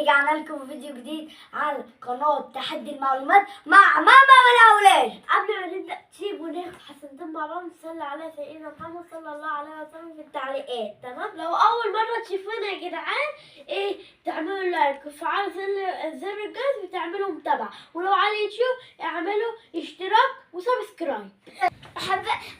رجعنا لكم فيديو جديد على قناة تحدي المعلومات مع ماما والأولاد. قبل ما نبدأ تسيبوا ناخد حسنتين مع بعض نصلي على سيدنا محمد صلى الله عليه وسلم في التعليقات. تمام؟ لو أول مرة تشوفونا يا جدعان تعملوا لايك وتفعلوا زر الجرس وتعملوا متابعة، ولو على اليوتيوب اعملوا اشتراك وسبسكرايب.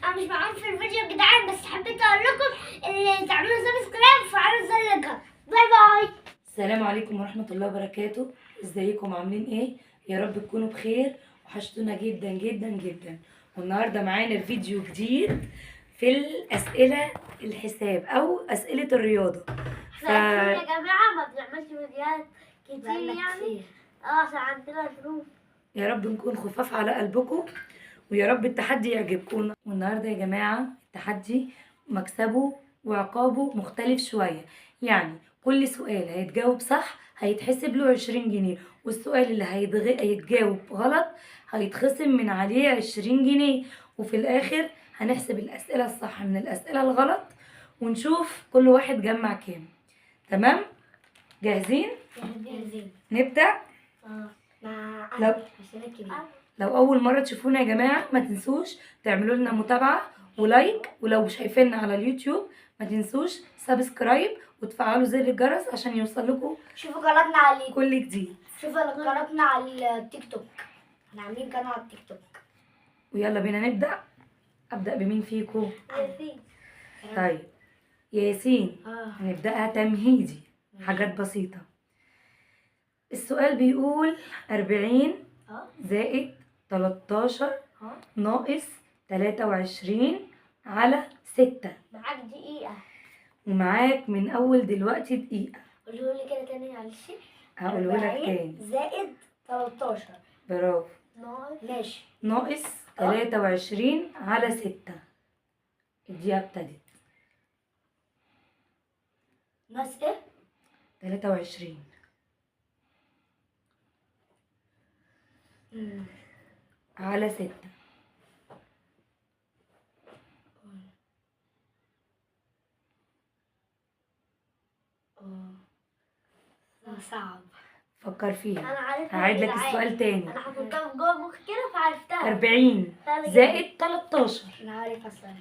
أنا مش معاهم في الفيديو يا جدعان، بس حبيت أقول لكم إن تعملوا سبسكرايب وتفعلوا زر الجرس. باي باي. السلام عليكم ورحمة الله وبركاته. ازيكم عاملين ايه؟ يا رب تكونوا بخير، وحشتونا جدا جدا جدا. والنهاردة معانا فيديو جديد في الأسئلة الحساب أو أسئلة الرياضة. يا جماعة ما بنعملش فيديوهات كتير بقالنا يعني كتير. عشان عندنا ظروف. يا رب نكون خفاف على قلبكم، ويا رب التحدي يعجبكم. والنهاردة يا جماعة التحدي مكسبه وعقابه مختلف شوية. يعني كل سؤال هيتجاوب صح هيتحسب له 20 جنيه، والسؤال اللي هيتجاوب غلط هيتخصم من عليه 20 جنيه. وفي الآخر هنحسب الأسئلة الصح من الأسئلة الغلط، ونشوف كل واحد جمع كام. تمام؟ جاهزين؟ جاهزين. نبدأ؟ مع لو عشان الكبير. لو أول مرة تشوفونا يا جماعة ما تنسوش تعملوا لنا متابعة ولايك، ولو شايفيننا على اليوتيوب ما تنسوش سبسكرايب وتفعلوا زر الجرس عشان يوصل لكم شوفوا قناتنا على كل جديد. شوفوا قناتنا على التيك توك. احنا عاملين قناة على التيك توك. ويلا بينا نبدأ. أبدأ بمين فيكم؟ ياسين. طيب ياسين، هنبدأها تمهيدي، حاجات بسيطة. السؤال بيقول 40 زائد 13 ناقص 23 على 6. معاك دقيقة. ومعاك من أول دلوقتي دقيقة. قولوا لي كده تاني معلش. هقوله لك تاني. زائد 13. برافو. ماشي. ناقص 23 على 6. الدقيقة ابتدت. ناقص ايه؟ 23 على 6. صعب. فكر أنا فيها. عارفها هعيد يا لك جدعان. السؤال تاني. أنا حطيتها جوه مخي كده فعرفتها. 40 زائد 13 انا عارف اصلا.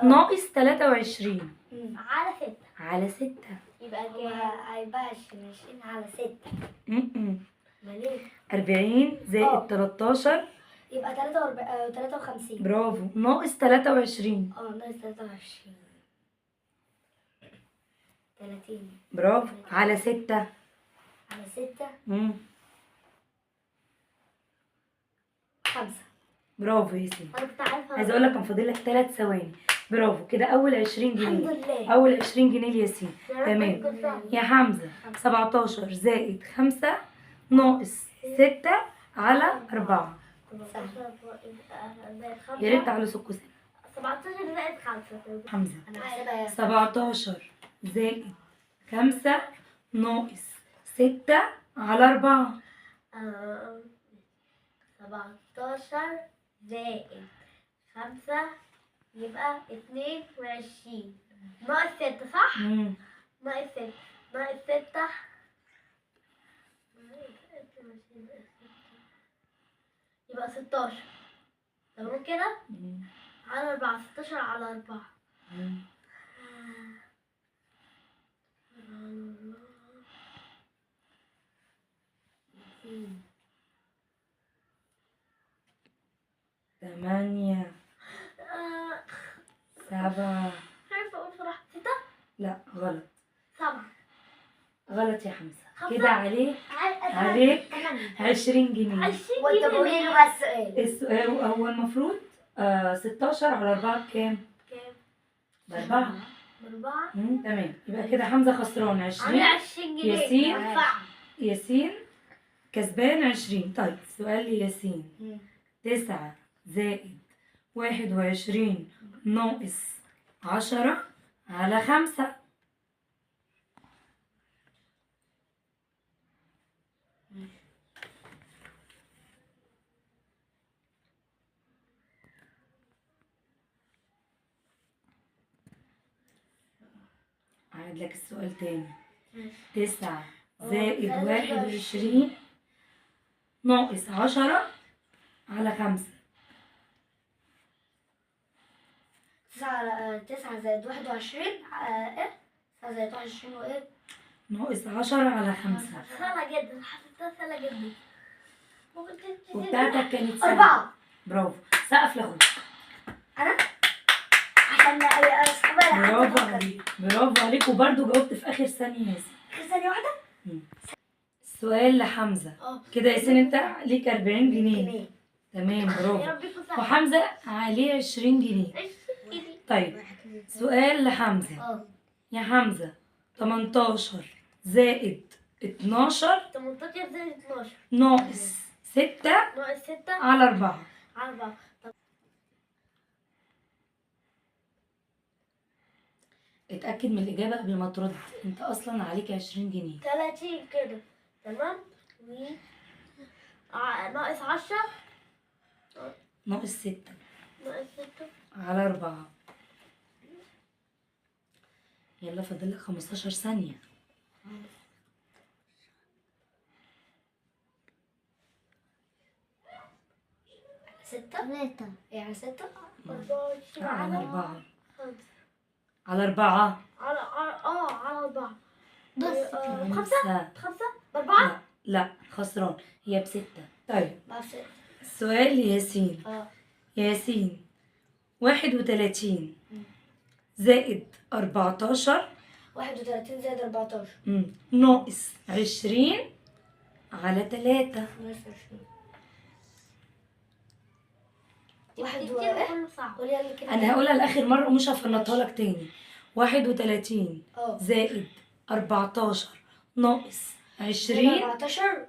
ناقص 23 على 6 على 6. يبقى هو كام؟ هيبقى 20 على 6. امال ايه؟ 40 زائد 13 يبقى 53. برافو. ناقص 23 ناقص 23. 30 برافو على 6. على 6. 5. برافو يا سيدي. أنا كنت عارفة. عايزه اقول لك كان فاضل لك 3 ثواني. برافو كده. اول 20 الحمد جنيه. لله. اول 20 جنيه لياسين. يا رب تمام تكون صح. يا حمزه. 17 زائد 5 ناقص 6 على 4. يا ريت تعالوا سكوا سنة. 17 زائد 5. حمزه. انا بحسبها 17 زائد 5 ناقص 6 على 4. 17 زائد 5 يبقى 22 ناقص 6 صح؟ ناقص 6 ناقص 6 يبقى 16. تمام كده؟ على 4. 16 على 4. ثمانية 7. عارفة أقول صراحة 6. لا غلط. 7. غلط يا حمزة. خمسة. كده عليك 20 جنيه. 20 وانت جنيه. قولي له بقى السؤال. السؤال هو المفروض 16 على 4 بكام؟ كام؟ ب4. ب4. تمام. يبقى كده حمزة خسران 20. 20 جنيه. ياسين. ينفع. ياسين كسبان 20. طيب سؤال لياسين. 9 زائد 21 ناقص 10 على 5. أعيد لك السؤال تاني. 9 زائد 21 ناقص 10 على 5. 9 زائد 21 ايه؟ 9 زائد 21 وايه؟ ناقص 10 على 5. سهلة جدا، حسيتها سهلة جدا. وبتاعتك كانت سهلة. 4. برافو. سقف لاخوك. انا عشان اصحابي برافو عليك، برافو عليك، وبرده جاوبت في اخر ثانية ياسين. ثانية واحدة. السؤال لحمزة. كده ياسين انت ليك 40 جنيه. تمام يا برافو. رب يكون سهل. وحمزة عليه 20 جنيه. طيب سؤال لحمزة. يا حمزة 18 زائد 12 18 زائد 12 ناقص 6 ناقص 6 على 4. على 4. اتأكد من الإجابة قبل ما ترد، انت أصلا عليك 20 جنيه. 30 كده تمام. ناقص 10 ناقص 6 ناقص 6 على 4. يلا فاضلك 15 ثانية. 6 3 يعني 6 24 على 4. 5 على 4. على 4 بس 5 ب4. لا لا خسران، هي ب6. طيب بس السؤال لياسين. ياسين 31 زائد 14 31 زائد 14 ناقص 20 على 3. 1 كله صعب. انا هقولها لاخر مره ومش هفنطها لك تاني. 31 زائد 14 ناقص 20. 14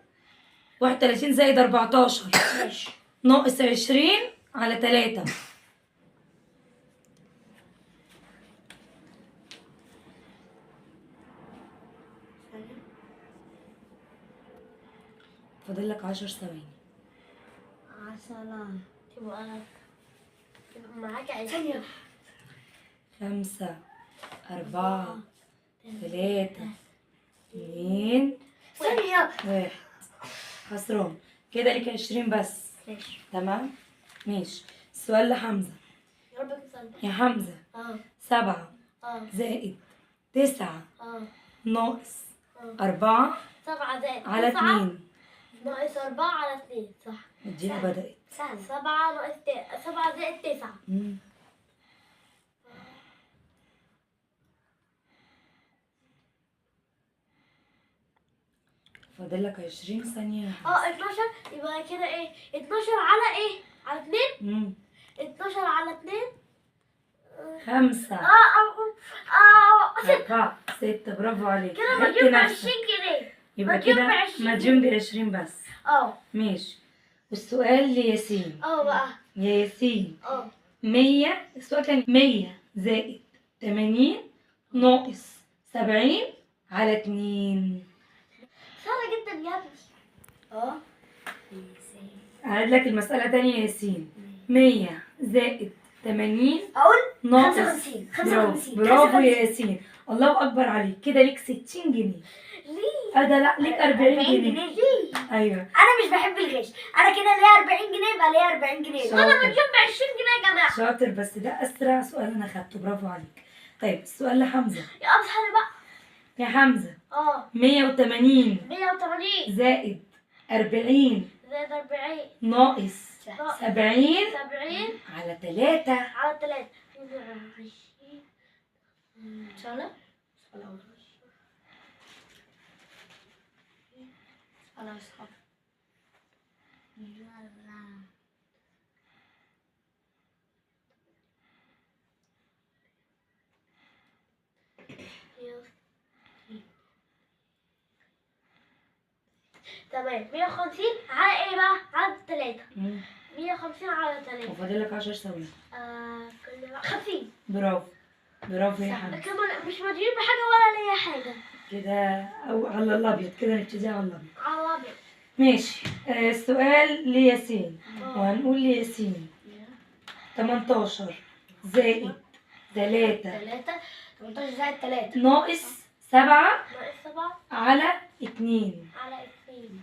31 زائد 14 ماشي ناقص 20 على 3. فاضل لك 10 ثواني. 10 تبقى معاك 20. ثانية 5 4 3 2 ثانية 1. خسران. كده ليك 20 بس. ماشي تمام ماشي. السؤال لحمزة. يا رب يكون سهل. يا حمزة 7 زائد 9 ناقص 4 7 زائد على 9 2. ناقص 4 على 2 صح. الدقيقة بدأت. سهل 7 ناقص 7 زائد 9 فاضل لك 20 ثانية. 12 يبقى كده ايه 12 على ايه على 2 12 على 2 5 4 4 6. برافو عليك. كده جبت مديون ب نفسك. 20 جنيه يبقى مديون كده ب20. مديون ب20 بس. ماشي. والسؤال لياسين. بقى يا ياسين 100. السؤال كان 100 زائد 80 ناقص 70 على 2. سهلة جدا يا ابني. هعيد لك المسألة تاني يا ياسين. 100 زائد 80 اقول ناقص 55 برافو يا ياسين، الله أكبر عليك. كده ليك 60 جنيه. ليه؟ ده لا ليك 40 جنيه. ليه؟ أيوه انا مش بحب الغش. انا كده ليا 40 جنيه يبقى ليا 40 جنيه. شاطر. وانا مديون ب 20 جنيه يا جماعة. شاطر، بس ده أسرع سؤال أنا خدته. برافو عليك. طيب السؤال لحمزة. يا أبو سهل بقى. يا حمزة 180 180 زائد 40 زائد 40 ناقص 70 70 على 3. على 3 سهلة؟ تمام 150 على ايه بقى؟ على 3 150 على 3 وفاضل لك 10 ثواني. كل 50. برافو برافو يا حمزة. كمان مش مديون بحاجة ولا ليا حاجة. كده أو على الأبيض. كده نبتدي على الأبيض. على الأبيض. ماشي. السؤال لياسين. وهنقول لياسين 18 زائد 3 18 زائد 3 ناقص 7 ناقص 7 على 2. على 2.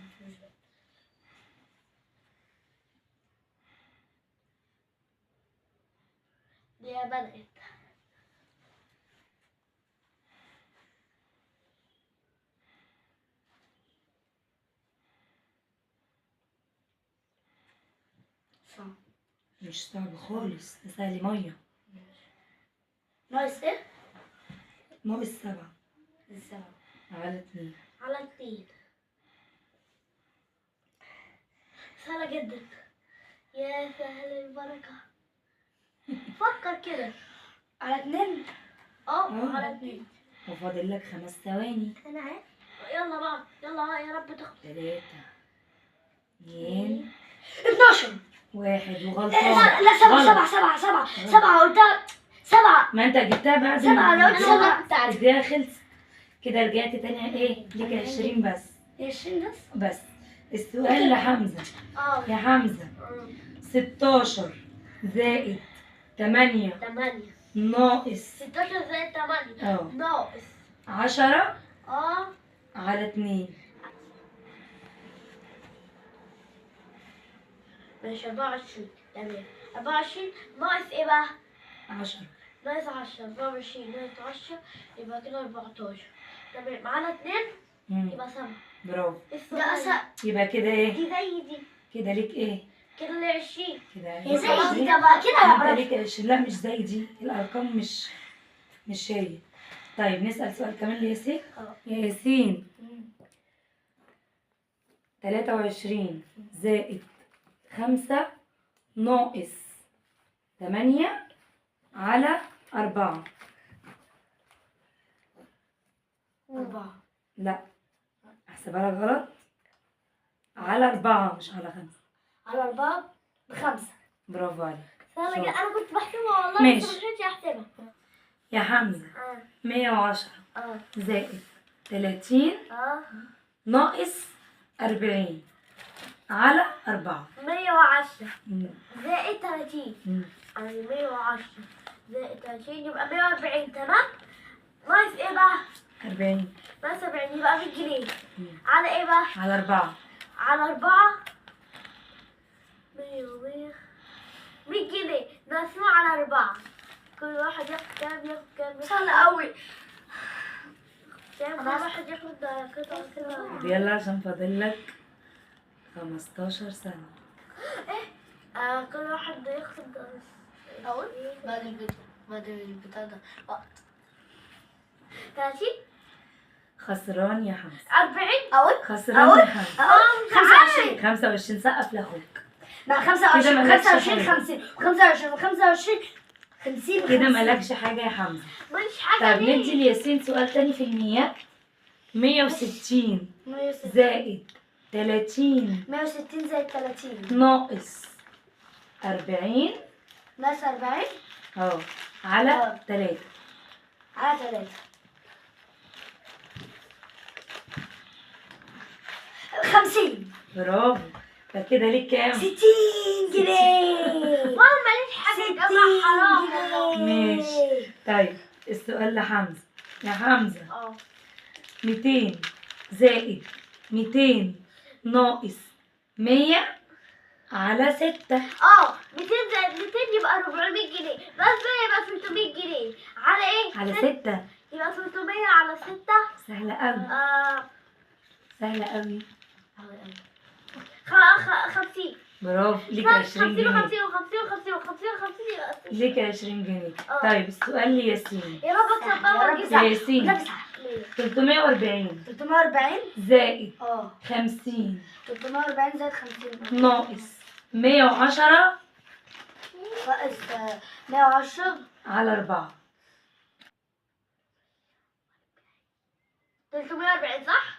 دي بدأت. صعب. مش صعب خالص، ده سهل مية. ناقص ايه؟ ناقص 7 7 على 2. على 2. سهلة جدا. يا سهل البركة. فكر كده. على 2. على 2. وفاضل لك 5 ثواني. انا عارف. يلا بقى يا رب تاخد. 3 2 12. 1 لا وغلطان. لا 7 غلط. 7 7 7 7 قلتها 7. ما انت جبتها بعد 7 انا قلت 7. الدقيقة خلصت كده. رجعت تاني ايه ليك 20 بس. 20 بس. بس السؤال لحمزة. يا حمزة 16 زائد 8 8. ناقص 16 زائد 8 ناقص 10 اه على 2. ماشي 24. تمام 24 ناقص ايه بقى؟ 10 ناقص 10. 24 ناقص 10 يبقى كده 14. تمام معانا 2 يبقى 7. برافو. ده أسهل. يبقى كده ايه؟ دي زي دي كده ليك ايه؟ كده اللي 20. كده هي زي ليك دي 20. طبعا كده انت هعرف. ليك 20. لا مش زي دي، الارقام مش هي. طيب نسأل سؤال كمان لياسين. يا ياسين 23 زائد 5 ناقص 8 على 4. 4 لا احسبها لك غلط. على 4 مش على 5. على 4 ب5. برافو عليك. سهلة شاطر. جدا. انا كنت بحسبها والله ماشي. بس مش احسبها. يا حمزة 110 زائد 30 ناقص 40 على 4. 110 زائد 30 يعني 110 زائد 30 يبقى 140. تمام. ناقص ايه بقى؟ 40 ناقص 40 يبقى 100 جنيه. على ايه بقى؟ على 4. على 4 100 و100 100 جنيه نقسمه على 4. كل واحد ياخد كام سهلة قوي. كل واحد ياخد قطعة كده. يلا عشان فاضل لك 15 سنة. كل واحد ياخد أقول بعد البتاع ده وقت. 30 خسران يا حمزة. 40 أقول خسران يا حمزة. 25. 25. سقف لاخوك. مع كده 25 مالكش 25 حاجة. 50 25 25 50 كده مالكش حاجة يا حمزة. ماليش حاجة. طب ندي لياسين سؤال تاني في المية. 160 زائد 30 160 زائد 30 ناقص 40 ناقص 40 على 3. على 3. 50. برافو. فكده ليك كام؟ 60 جنيه. والله ماليش حاجة يبقى حرام والله. ماشي. طيب السؤال لحمزة. يا حمزة 200 زائد 200 ناقص 100 على 6. 200 زائد 200 يبقى 400 جنيه. بس يبقى 300 جنيه. على ايه؟ على 6. يبقى 300 على 6. سهلة أوي. سهلة أوي. 50. برافو. ليك 20 جنيه. 50 و50 يبقى 60. ليك 20 جنيه. طيب السؤال لياسين. يا رب اكسب بقى يا رب واجيب يا ياسين 340 340 زائد 50 340 زائد 50 ناقص 110 ناقص 110 على 4. 340 صح؟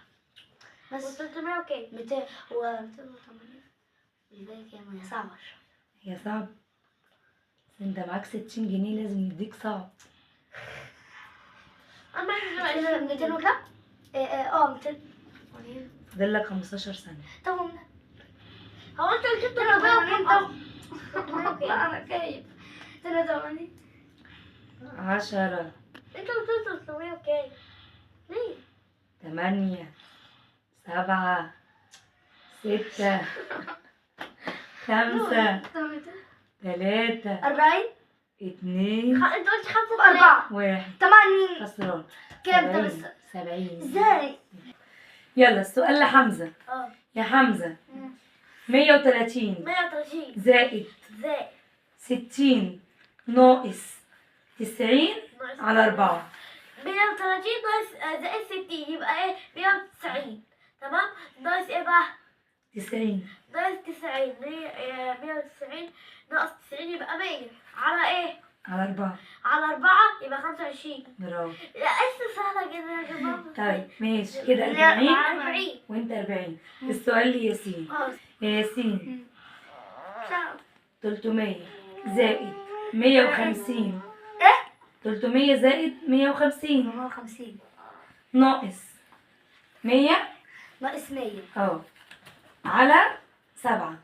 بس 300 وكام؟ 200 و 280 الباقي كام؟ صعب. هي صعب. بس انت معاك 60 جنيه لازم يديك صعب. اما 200 وكام؟ 200. فاضل لك 15 ثانية. طب هو انت قلت 300 لا انا كيف 83 10 انت قلت 300 وكام؟ ليه؟ 8 7 6 5 3 40 2 انت قلت 5 4 1 8 خسران. كام؟ 70 70. ازاي؟ يلا السؤال لحمزة. اه يا حمزة 130 130 زائد زائد 60 ناقص 90 على 4. 130 ناقص زائد 60 يبقى ايه؟ 190 تمام؟ ناقص ايه بقى؟ 90 ناقص 90 190 ناقص 90 يبقى 100 على ايه؟ على 4. على 4 يبقى 25. برافو. لا لسه سهلة جدا يا جماعة. طيب ماشي كده لا، 40 40 وانت 40. السؤال لياسين. اه يا ياسين سهل. 300 زائد 150 ايه؟ 300 زائد 150 150 ناقص 100 ناقص 100 على 7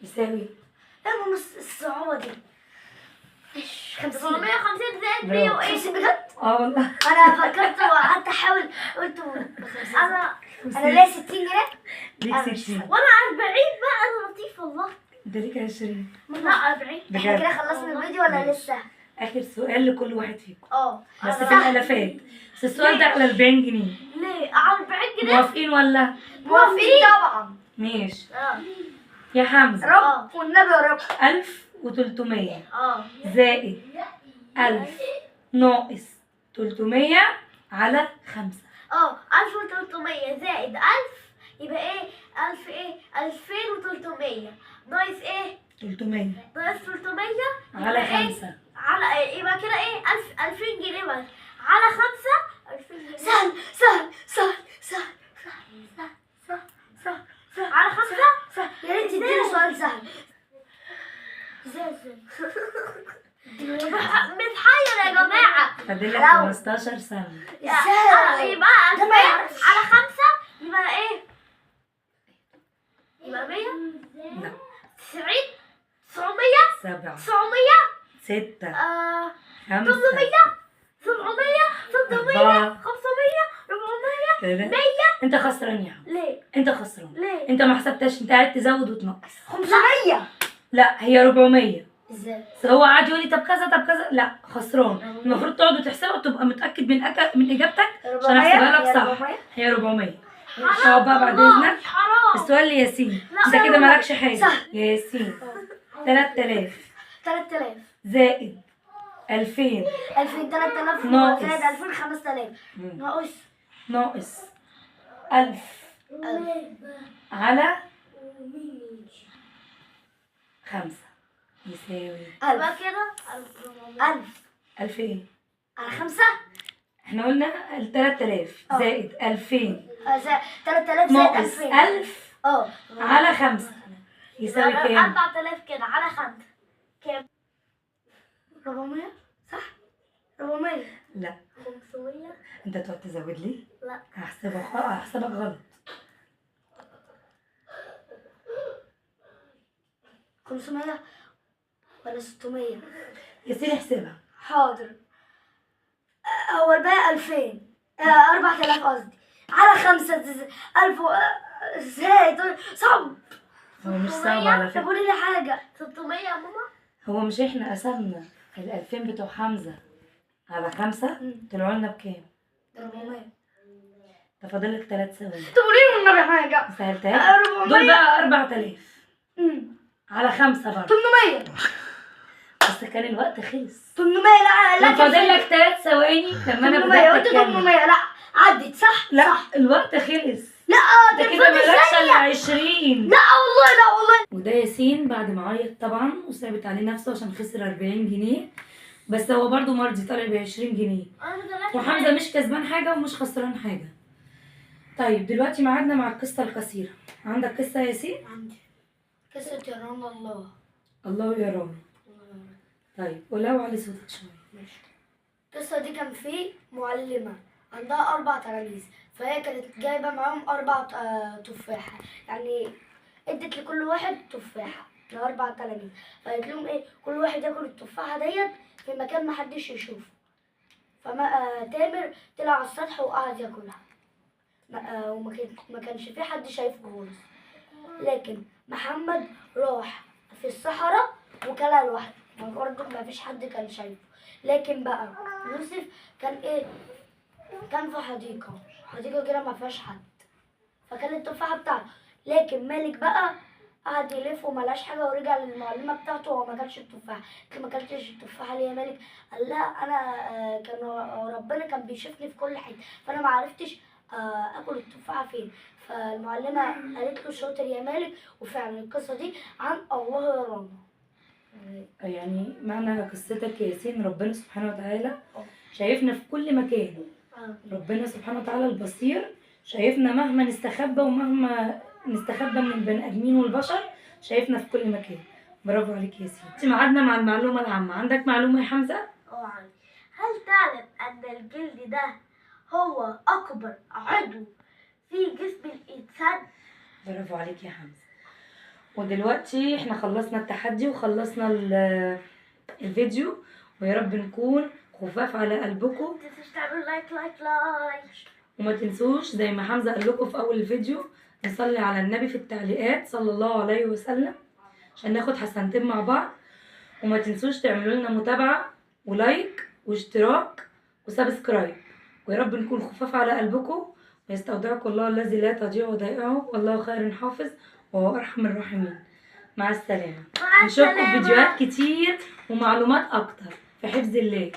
يساوي ايه نص الصعوبة دي؟ 50 450 زائد برافو. 100 وايه؟ 50 بجد؟ والله انا فكرت وقعدت احاول قلت انا ليا 60 جنيه ليك 60. وانا 40 بقى انا لطيف والله. انت ليك 20. لا 40 احنا بجد كده خلصنا الفيديو ولا ماشي. لسه؟ اخر سؤال لكل واحد فيكم اه بس في الالافات. بس السؤال ده على 40 جنيه. ليه؟ على 40 جنيه؟ موافقين ولا؟ موافقين طبعا. ماشي. اه يا حمزة رب والنبي يا رب. 1300 اه زائد 1000 ناقص 300 على 5. 1300 زائد 1000 يبقى ايه؟ 1000 ايه؟ 2300 ناقص ايه؟ 300 ناقص 300 على يبقى ايه؟ 5. على يبقى كده ايه؟ 2000 جنيه بس على 5 2000 جنيه سهل سهل سهل سهل سهل سهل سهل سهل على 5 سهل. يا ريت تديني سؤال سهل. ازاي متحير يا جماعة. فاضل لك حلاوة. 15 ثانية. ازاي؟ يبقى ده ما 2000 يعرفش. على 5 يبقى ايه؟ يبقى 100 لا 90 900 7 900 6 آه 5 800 700 600 4 500 400 3. 100 انت خسران يا حمزة. ليه؟ انت خسران. ليه؟ انت ما حسبتش، انت قاعد تزود وتنقص. 500 لا هي 400. ازاي؟ بس هو قعد يقول لي طب كذا طب كذا. لا خسران. المفروض تقعدوا تحسبوا وتبقى متاكد من اجابتك عشان احسبها لك صح. هي 400. اقعد بقى بعد اذنك. حرام. السؤال لياسين. لا، انت كده مالكش حاجه. سهل. يا ياسين 3000 3000 زائد 2000 2000 3000 ناقص. زائد 2000 5000 ناقص 1000 على 5 يساوي يبقى 1000 كده 1000 1000 ايه؟ على 5 احنا قلنا ال 3000 زائد 2000 3000 زائد ناقص 2000 1000 اه على 5 يساوي كام؟ 4000 كده على 5 كام؟ 400 صح 400 لا 500 انت تقعد تزود لي؟ لا هحسبك غلط. 500 ولا 600 ياسين احسبها. حاضر هو الباقي 2000 4000 قصدي على 5 1000 زائد صعب. هو مش صعب على طب فكرة. قولي لي حاجة 600 يا ماما. هو مش احنا قسمنا ال 2000 بتوع حمزة على 5 طلعوا لنا بكام؟ 400 ده فاضل لك 3 ثواني. طب قولي لي النبي حاجة سهلتها. 400 دول بقى 4000 على 5 برضه. 800 بس كان الوقت خلص. 800 لا كان فاضل لك 3 ثواني لما انا 800 بدأت قلت اتكلم. 800 لا عدت صح لا الوقت خلص. لا ده كان كده فاضل مالكش ثانية. الا 20. لا والله لا والله. وده ياسين بعد ما عيط طبعا وثابت عليه نفسه عشان خسر 40 جنيه بس هو برضو مرضي طالع ب 20 جنيه. وحمزة مش كسبان حاجة ومش خسران حاجة. طيب دلوقتي ميعادنا مع القصة القصيرة. عندك قصة يا ياسين؟ عندي قصة يا رام الله. الله يا رامي. طيب قولها وعلي صوتك شوية. القصة دي كان في معلمة عندها 4 تلاميذ فهي كانت جايبة معاهم 4 تفاحة يعني ادت لكل واحد تفاحة ل4 تلاميذ فقالت لهم ايه كل واحد ياكل التفاحة ديت في مكان محدش يشوفه تامر طلع على السطح وقعد ياكلها. وما كانش في حد شايفه خالص. لكن محمد راح في الصحراء وكلها لوحده، برضه ما فيش حد كان شايفه. لكن بقى يوسف كان كان في حديقة كده ما فيهاش حد، فكان التفاحة بتاعته. لكن مالك بقى قعد يلف وملاش حاجة ورجع للمعلمة بتاعته وهو ما كلش التفاحة. ما كلتش التفاحة ليه يا مالك؟ قال لها أنا كان ربنا كان بيشوفني في كل حتة، فأنا ما عرفتش اكل التفاحه فين. فالمعلمه قالت له شاطر يا مالك. وفعلا القصه دي عن الله يرانا. يعني معنى قصتك يا ياسين ربنا سبحانه وتعالى شايفنا في كل مكان. ربنا سبحانه وتعالى البصير شايفنا مهما نستخبى ومهما نستخبى من البني ادمين والبشر، شايفنا في كل مكان. برافو عليك يا ياسين. ميعادنا مع المعلومه العامه. عندك معلومه يا حمزه؟ عندي. هل تعلم ان الجلد ده هو أكبر عضو في جسم الإنسان؟ برافو عليك يا حمزة. ودلوقتي احنا خلصنا التحدي وخلصنا الفيديو، ويا رب نكون خفاف على قلبكم. متنسوش تعملوا لايك. وما تنسوش زي ما حمزة قال لكم في أول الفيديو نصلي على النبي في التعليقات صلى الله عليه وسلم عشان ناخد حسنتين مع بعض. وما تنسوش تعملوا لنا متابعة ولايك واشتراك وسبسكرايب. ويا رب نكون خفاف على قلبكم، ويستودعكم الله الذي لا تضيع ودائعه، والله خير حافظ وهو أرحم الراحمين. مع السلامة. نشوفكم في فيديوهات كتير ومعلومات أكتر في حفظ الله.